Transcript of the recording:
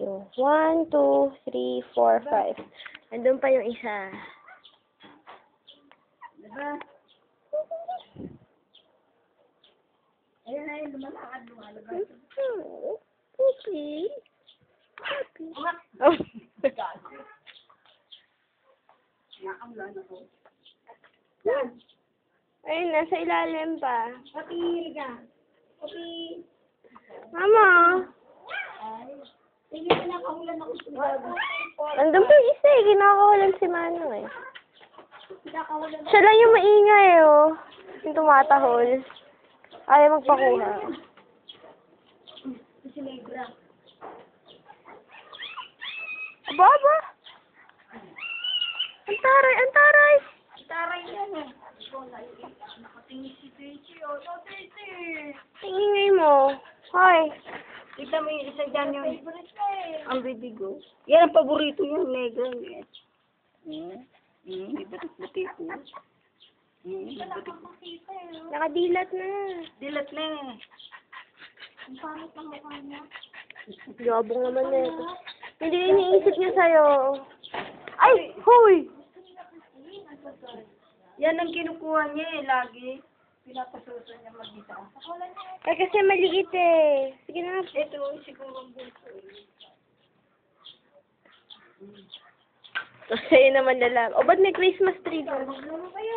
Yung 1, 2, 3, 4, 5. Nandun pa yung isa. Diba? Ayun na yun, lumalakad. Puppy. Puppy. Oh. Oh. Ayun, nasa ilalim pa. Papi, ka. Papi. Mama. Sige, pinakahulan ako sa bago. Nandun pa yung isa eh. Kinakawalan si Mano eh. Pinakahulan Siya lang yung maingay oh. Yung tumatahol. Ayaw magpakuha. si Negra. Aba, aba. Ang taray, ang taray. Taray yan eh. Nakatingin si Titi. O, Titi. Ingay mo. Hi. Kita mo yung isa dyan yung ang bibigo. Yan ang paborito yung Negra. Batik-batik ko. Nakadilat na. Dilat na eh. Yabong naman na ito. Hindi iniisip niya sa'yo. Ay! Hoy! Yan ang kinukuha niya eh, lagi. Pinapasuso niya mag-isa. Eh, kasi maliit eh. Sige na. Ito, siguro ang buso. Sa'yo naman lalaki. O, ba't may Christmas tree doon? Maglaro kayo.